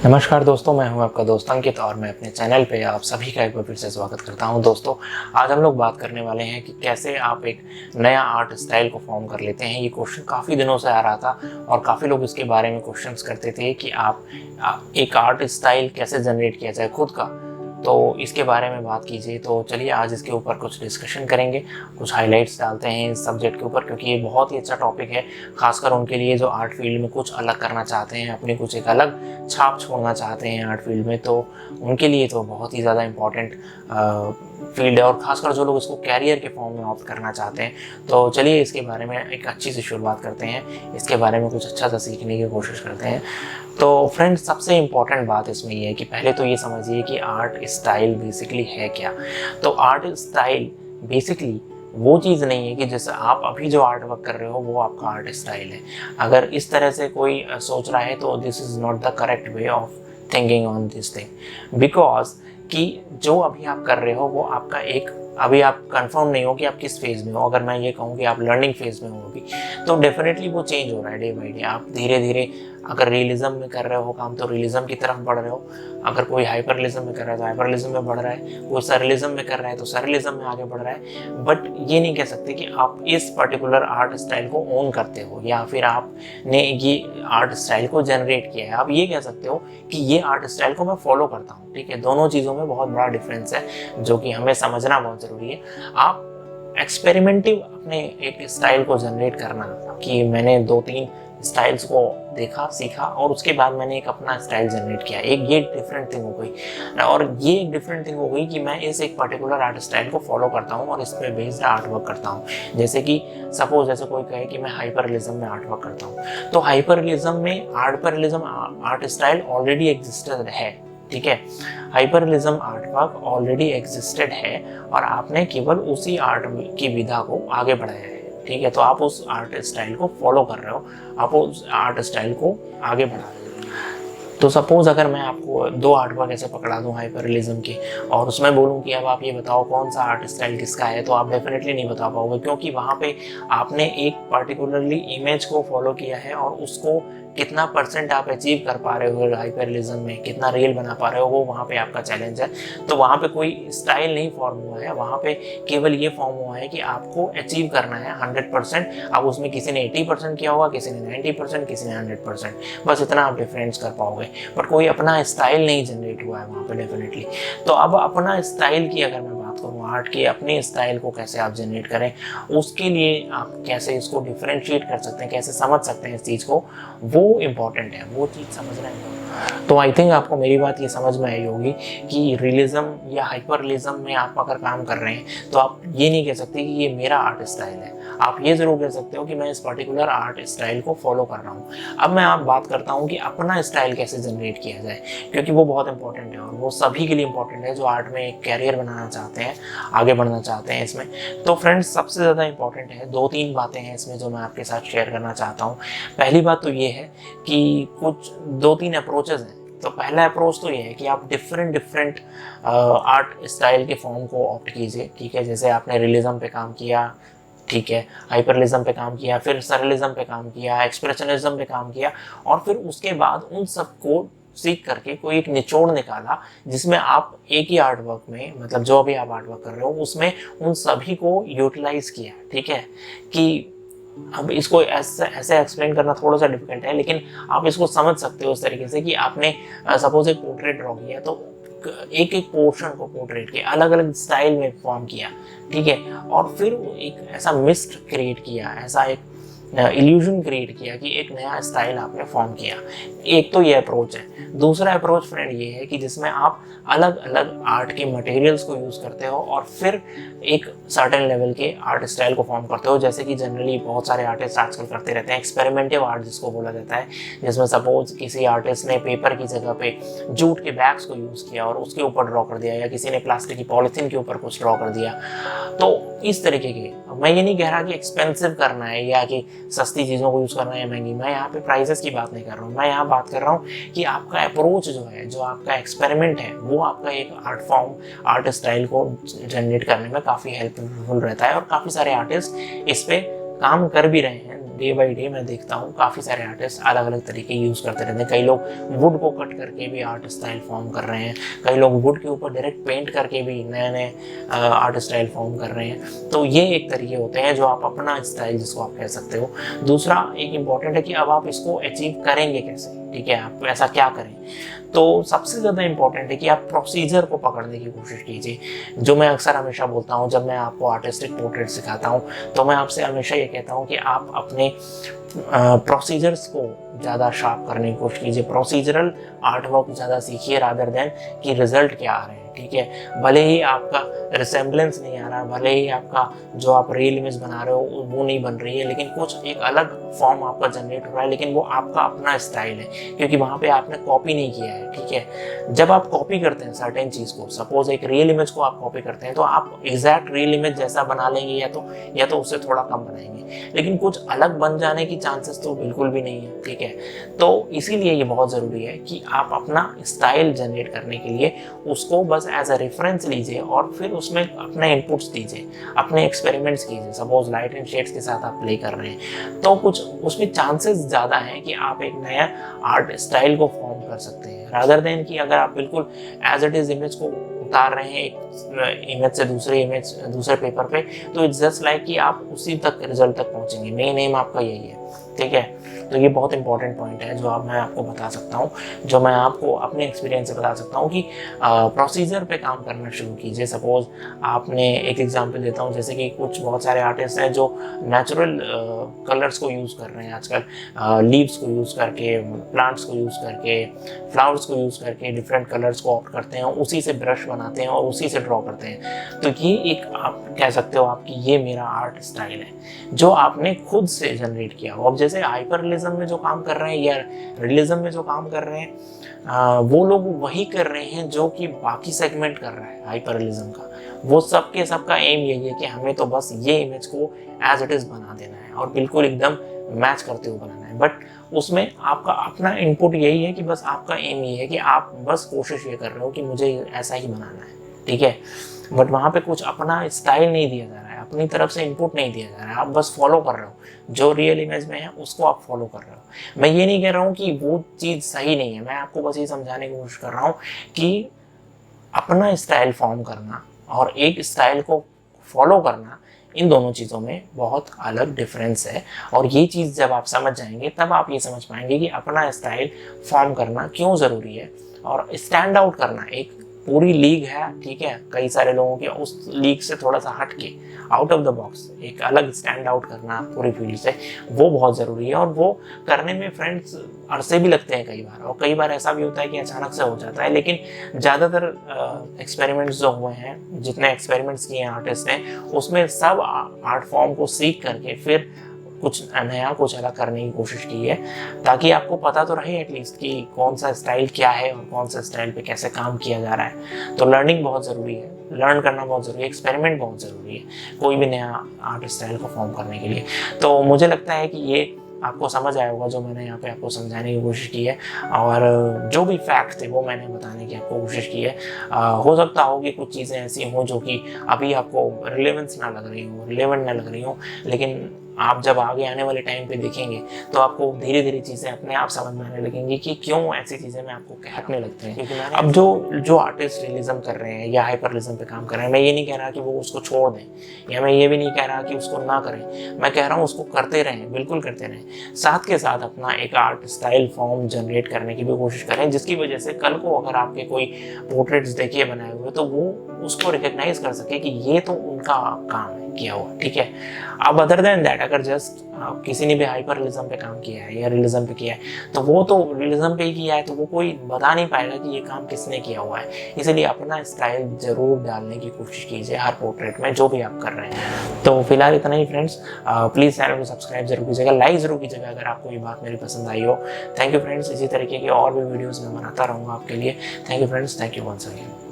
नमस्कार दोस्तों, मैं हूं आपका दोस्त अंकित और मैं अपने चैनल पे आप सभी का एक बार फिर से स्वागत करता हूं। दोस्तों, आज हम लोग बात करने वाले हैं कि कैसे आप एक नया आर्ट स्टाइल को फॉर्म कर लेते हैं। ये क्वेश्चन काफ़ी दिनों से आ रहा था और काफ़ी लोग इसके बारे में क्वेश्चंस करते थे कि आप एक आर्ट स्टाइल कैसे जनरेट किया जाए खुद का। तो इसके बारे में बात कीजिए। तो चलिए आज इसके ऊपर कुछ डिस्कशन करेंगे, कुछ हाइलाइट्स डालते हैं इस सब्जेक्ट के ऊपर, क्योंकि ये बहुत ही अच्छा टॉपिक है, खासकर उनके लिए जो आर्ट फील्ड में कुछ अलग करना चाहते हैं, अपनी कुछ एक अलग छाप छोड़ना चाहते हैं आर्ट फील्ड में। तो उनके लिए तो बहुत ही ज़्यादा इम्पॉर्टेंट फील्ड है, और खासकर जो लोग इसको कैरियर के फॉर्म में ऑप्ट करना चाहते हैं। तो चलिए इसके बारे में एक अच्छी सी शुरुआत करते हैं, इसके बारे में कुछ अच्छा सा सीखने की कोशिश करते हैं। तो फ्रेंड्स, सबसे इम्पॉर्टेंट बात इसमें ये है कि पहले तो ये समझिए कि आर्ट स्टाइल बेसिकली है क्या। तो आर्ट स्टाइल बेसिकली वो चीज़ नहीं है कि जैसे आप अभी जो आर्ट वर्क कर रहे हो वो आपका आर्ट स्टाइल है। अगर इस तरह से कोई सोच रहा है तो this is not the correct way of thinking on this thing, because कि जो अभी आप कर रहे हो वो आपका एक, अभी आप कंफर्म नहीं हो कि आप किस फेज़ में हो। अगर मैं ये कहूँ कि आप लर्निंग फेज़ में हो अभी, तो डेफिनेटली वो चेंज हो रहा है डे बाई डे। आप धीरे धीरे, अगर रियलिज्म में कर रहे हो काम तो रियलिज्म की तरफ बढ़ रहे हो, अगर कोई हाइपरलिज्म में कर रहा है तो हाइपरलिज्म में बढ़ रहा है, कोई सरलिज्म में कर रहा है तो सरलिज्म में आगे बढ़ रहा है। बट ये नहीं कह सकते कि आप इस पर्टिकुलर आर्ट स्टाइल को ओन करते हो या फिर आपने ये आर्ट स्टाइल को जनरेट किया है। आप ये कह सकते हो कि ये आर्ट स्टाइल को मैं फॉलो करता हूँ। ठीक है, दोनों चीज़ों में बहुत बड़ा डिफरेंस है जो कि हमें समझना बहुत ज़रूरी है। आप एक्सपेरिमेंटिव अपने एक स्टाइल को जनरेट करना, कि मैंने 2-3 स्टाइल्स को देखा, सीखा और उसके बाद मैंने एक अपना स्टाइल जनरेट किया, एक ये डिफरेंट थिंग हो गई। और ये एक डिफरेंट थिंग हो गई कि मैं इस एक पर्टिकुलर आर्ट स्टाइल को फॉलो करता हूँ और इस पर बेस्ड आर्ट वर्क करता हूँ। जैसे कि सपोज जैसे कोई कहे कि मैं हाइपरलिज्म में आर्ट वर्क करता हूँ, तो हाइपरलिज्म में आर्ट स्टाइल ऑलरेडी एग्जिस्टेड है। ठीक है, हाइपरलिज्म आर्ट वर्क ऑलरेडी एग्जिस्टेड है और आपने केवल उसी आर्ट की विधा को आगे बढ़ाया है। ठीक है, तो आप उस आर्ट स्टाइल को फॉलो कर रहे हो, आप उस आर्ट स्टाइल को आगे बढ़ा रहे हो। तो सपोज अगर मैं आपको 2 आर्ट वर्क ऐसे पकड़ा दूं हाइपरलिज्म के, और उसमें बोलूं कि अब आप ये बताओ कौन सा आर्ट स्टाइल किसका है, तो आप डेफिनेटली नहीं बता पाओगे, क्योंकि वहाँ पे आपने एक पर्टिकुलरली इमेज को फॉलो किया है और उसको कितना % आप अचीव कर पा रहे हो हाइपरलिज्म में, कितना रियल बना पा रहे हो, वो वहाँ पे आपका चैलेंज है। तो वहाँ पे कोई स्टाइल नहीं फॉर्म हुआ है, वहाँ पे केवल ये फॉर्म हुआ है कि आपको अचीव करना है 100%। अब उसमें किसी ने 80% किया होगा, किसी ने 90%, किसी ने 100%, बस इतना आप डिफरेंस कर पाओगे। बट कोई अपना स्टाइल नहीं जनरेट हुआ है वहाँ पे डेफिनेटली। तो अब अपना स्टाइल की अगर मैं बात करूँ, आर्ट के अपने स्टाइल को कैसे आप जनरेट करें, उसके लिए आप कैसे इसको डिफरेंशिएट कर सकते हैं, कैसे समझ सकते हैं इस चीज़ को, वो इम्पॉर्टेंट है, वो चीज़ समझना है। तो आई थिंक आपको मेरी बात ये समझ में आई होगी कि रियलिज्म या हाइपरलिज्म में आप अगर काम कर रहे हैं तो आप ये नहीं कह सकते कि ये मेरा आर्ट स्टाइल है। आप ये ज़रूर कह सकते हो कि मैं इस पर्टिकुलर आर्ट स्टाइल को फॉलो कर रहा हूँ। अब मैं आप बात करता हूँ कि अपना स्टाइल कैसे जनरेट किया जाए, क्योंकि वो बहुत इंपॉर्टेंट है और वो सभी के लिए इंपॉर्टेंट है जो आर्ट में एक कैरियर बनाना चाहते हैं, आगे बढ़ना चाहते हैं इसमें। तो फ्रेंड्स, सबसे ज़्यादा इंपॉर्टेंट है 2-3 बातें हैं इसमें जो मैं आपके साथ शेयर करना चाहता हूँ। पहली बात तो ये है कि कुछ 2-3 अप्रोचेज़ हैं। तो पहला अप्रोच तो ये है कि आप डिफरेंट आर्ट स्टाइल के फॉर्म को ऑप्ट कीजिए। ठीक है, जैसे आपने रियलिज्म पे काम किया, ठीक है, हाइपरलिज्म पे काम किया, फिर सरलिज्म पे काम किया, एक्सप्रेशनिज्म पे काम किया, और फिर उसके बाद उन सबको सीख करके कोई एक निचोड़ निकाला जिसमें आप एक ही आर्ट वर्क में, मतलब जो अभी आप आर्ट वर्क कर रहे हो उसमें उन सभी को यूटिलाइज किया। ठीक है, कि अब इसको ऐसे एक्सप्लेन करना थोड़ा सा डिफिकल्ट है, लेकिन आप इसको समझ सकते हो इस तरीके से कि आपने सपोज एक पोर्ट्रेट ड्रॉ किया, तो एक एक पोर्शन को पोर्ट्रेट के अलग अलग स्टाइल में फॉर्म किया। ठीक है, और फिर एक ऐसा मिस्ट क्रिएट किया, ऐसा एक इल्यूजन क्रिएट किया कि एक नया स्टाइल आपने फॉर्म किया। एक तो ये अप्रोच है। दूसरा अप्रोच फ्रेंड ये है कि जिसमें आप अलग अलग आर्ट के मटेरियल्स को यूज़ करते हो और फिर एक सर्टेन लेवल के आर्ट स्टाइल को फॉर्म करते हो, जैसे कि जनरली बहुत सारे आर्टिस्ट आजकल करते रहते हैं एक्सपेरिमेंटिव आर्ट जिसको बोला जाता है, जिसमें सपोज किसी आर्टिस्ट ने पेपर की जगह पे जूट के बैग्स को यूज़ किया और उसके ऊपर ड्रॉ कर दिया, या किसी ने प्लास्टिक की पॉलीथीन के ऊपर कुछ ड्रॉ कर दिया। तो इस तरीके के, मैं ये नहीं कह रहा कि एक्सपेंसिव करना है या कि सस्ती चीज़ों को यूज़ करना है महंगी, मैं यहाँ पे प्राइसेस की बात नहीं कर रहा हूँ। मैं यहाँ बात कर रहा हूँ कि आपका अप्रोच जो है, जो आपका एक्सपेरिमेंट है, वो आपका एक आर्ट फॉर्म, आर्ट स्टाइल को जनरेट करने में काफ़ी हेल्पफुल रहता है और काफ़ी सारे आर्टिस्ट इस पे काम कर भी रहे हैं। डे बाई डे मैं देखता हूँ काफ़ी सारे आर्टिस्ट अलग अलग तरीके यूज़ करते रहते हैं। कई लोग वुड को कट करके भी आर्ट स्टाइल फॉर्म कर रहे हैं, कई लोग वुड के ऊपर डायरेक्ट पेंट करके भी नए नए आर्ट स्टाइल फॉर्म कर रहे हैं। तो ये एक तरीके होते हैं जो आप अपना स्टाइल जिसको आप कह सकते हो। दूसरा एक इम्पॉर्टेंट है कि अब आप इसको अचीव करेंगे कैसे, ठीक है, आप ऐसा क्या करें। तो सबसे ज़्यादा इम्पॉर्टेंट है कि आप प्रोसीजर को पकड़ने की कोशिश कीजिए। जो मैं अक्सर हमेशा बोलता हूँ जब मैं आपको आर्टिस्टिक पोर्ट्रेट सिखाता हूँ, तो मैं आपसे हमेशा ये कहता हूँ कि आप अपने प्रोसीजर्स को ज़्यादा शार्प करने की कोशिश कीजिए, प्रोसीजरल आर्ट वर्क ज़्यादा सीखिए रादर देन कि रिजल्ट क्या आ रहे हैं, ठीक है। भले ही आपका रिसेम्बलेंस नहीं आ रहा, भले ही आपका जो आप रियल इमेज बना रहे हो वो नहीं बन रही है, लेकिन कुछ एक अलग फॉर्म आपका जनरेट हो रहा है, लेकिन वो आपका अपना स्टाइल है, क्योंकि वहाँ पे आपने कॉपी नहीं किया है, ठीक है। जब आप कॉपी करते हैं सर्टेन चीज़ को, सपोज एक रियल इमेज को आप कॉपी करते हैं, तो आप एग्जैक्ट रियल इमेज जैसा बना लेंगे या तो उससे थोड़ा कम बनाएंगे, लेकिन कुछ अलग बन जाने की चांसेस तो बिल्कुल भी नहीं है, ठीक है। तो इसीलिए ये बहुत ज़रूरी है कि आप अपना स्टाइल जनरेट करने के लिए उसको बस एज अ रेफरेंस लीजिए और फिर उसमें अपने इनपुट्स दीजिए, अपने एक्सपेरिमेंट्स कीजिए। सपोज लाइट एंड शेड्स के साथ आप प्ले कर रहे हैं, तो कुछ उसमें चांसेस ज़्यादा हैं कि आप एक नया आर्ट स्टाइल को फॉर्म कर सकते हैं, रादर देन कि अगर आप बिल्कुल एज इट इज़ इमेज को उतार रहे हैं एक इमेज से दूसरे पेपर पे, तो इट्स जस्ट लाइक कि आप उसी तक रिजल्ट तक पहुंचेंगे। मेन एम आपका यही है, ठीक है। तो ये बहुत इंपॉर्टेंट पॉइंट है जो मैं आपको बता सकता हूँ, जो मैं आपको अपने एक्सपीरियंस से बता सकता हूँ कि प्रोसीजर पे काम करना शुरू कीजिए। सपोज आपने एक एग्जांपल देता हूँ, जैसे कि बहुत सारे आर्टिस्ट हैं जो नेचुरल कलर्स को यूज़ कर रहे हैं आजकल, लीव्स को यूज़ करके, प्लांट्स को यूज़ करके, फ्लावर्स को यूज़ करके डिफरेंट कलर्स को ऑप्ट करते हैं और उसी से ब्रश बनाते हैं और उसी से ड्रॉ करते हैं। तो ये एक आप कह सकते हो आपकी ये मेरा आर्ट स्टाइल है जो आपने खुद से जनरेट किया हो। अब जैसे हाइपर रियलिज्म में जो काम कर रहे हैं या रियलिज्म में जो काम कर रहे हैं, वो लोग वही कर रहे हैं जो कि बाकी सेगमेंट कर रहा है हाइपर रियलिज्म का। वो सबका एम यही है कि हमें तो बस ये इमेज को एज इट इज़ बना देना है और बिल्कुल एकदम मैच करते हुए बनाना है। बट उसमें आपका अपना इनपुट यही है कि बस आपका एम ये है कि आप बस कोशिश ये कर रहे हो कि मुझे ऐसा ही बनाना है, ठीक है। बट वहाँ पे कुछ अपना स्टाइल नहीं दिया जा रहा है, अपनी तरफ से इनपुट नहीं दिया जा रहा है, आप बस फॉलो कर रहे हो जो रियल इमेज में है उसको आप फॉलो कर रहे हो। मैं ये नहीं कह रहा हूँ कि वो चीज़ सही नहीं है, मैं आपको बस ये समझाने की कोशिश कर रहा हूँ कि अपना स्टाइल फॉर्म करना और एक स्टाइल को फॉलो करना, इन दोनों चीज़ों में बहुत अलग डिफरेंस है। और ये चीज़ जब आप समझ जाएंगे तब आप ये समझ पाएंगे कि अपना स्टाइल फॉर्म करना क्यों ज़रूरी है और स्टैंड आउट करना। एक पूरी लीग है, ठीक है, कई सारे लोगों की, उस लीग से थोड़ा सा हट के आउट ऑफ द बॉक्स एक अलग स्टैंड आउट करना पूरी फील्ड से, वो बहुत ज़रूरी है। और वो करने में फ्रेंड्स अरसे भी लगते हैं कई बार, और कई बार ऐसा भी होता है कि अचानक से हो जाता है। लेकिन ज़्यादातर एक्सपेरिमेंट्स जो हुए हैं, जितने एक्सपेरिमेंट्स किए हैं आर्टिस्ट ने, उसमें सब आर्ट फॉर्म को सीख करके फिर कुछ नया कुछ अलग करने की कोशिश की है, ताकि आपको पता तो रहे एटलीस्ट कि कौन सा स्टाइल क्या है और कौन सा स्टाइल पे कैसे काम किया जा रहा है। तो लर्निंग बहुत ज़रूरी है, लर्न करना बहुत ज़रूरी है, एक्सपेरिमेंट बहुत ज़रूरी है कोई भी नया आर्ट स्टाइल को फॉर्म करने के लिए। तो मुझे लगता है कि ये आपको समझ आया होगा जो मैंने यहाँ पे आपको समझाने की कोशिश की है, और जो भी फैक्ट थे वो मैंने बताने की आपको कोशिश की है। हो सकता हो कि कुछ चीज़ें ऐसी हों जो कि अभी आपको रिलेवेंस ना लग रही हो, रिलेवेंट ना लग रही हो, लेकिन आप जब आगे आने वाले टाइम पे देखेंगे तो आपको धीरे धीरे चीज़ें अपने आप समझ में आने लगेंगी कि क्यों ऐसी चीज़ें मैं आपको कहने लगते हैं। क्योंकि अब जो आर्टिस्ट रियलिज्म कर रहे हैं या हाइपर रियलिज्म पे काम कर रहे हैं, मैं ये नहीं कह रहा कि वो उसको छोड़ दें, या मैं ये भी नहीं कह रहा कि उसको ना करें। मैं कह रहा हूँ उसको करते रहें, बिल्कुल करते रहें, साथ के साथ अपना एक आर्ट स्टाइल फॉर्म जनरेट करने की भी कोशिश करें, जिसकी वजह से कल को अगर आपके कोई पोर्ट्रेट्स देखिए बनाए हुए तो वो उसको रिकग्नाइज कर सके कि ये तो उनका काम है किया हुआ, ठीक है। अब अदर देन दैट, अगर जस्ट किसी ने भी हाइपर रियलिज्म पे काम किया है या रियलिज्म पे किया है तो वो तो रियलिज्म पे ही किया है, तो वो कोई बता नहीं पाएगा कि ये काम किसने किया हुआ है। इसीलिए अपना स्टाइल जरूर डालने की कोशिश कीजिए हर पोर्ट्रेट में जो भी आप कर रहे हैं। तो फिलहाल इतना ही फ्रेंड्स, प्लीज़ चैनल को सब्सक्राइब जरूर कीजिएगा, लाइक जरूर कीजिएगा अगर आपको ये बात मेरी पसंद आई हो। थैंक यू फ्रेंड्स, इसी तरीके की और भी वीडियोज़ मैं बनाता रहूँगा आपके लिए। Thank you friends, thank you once again.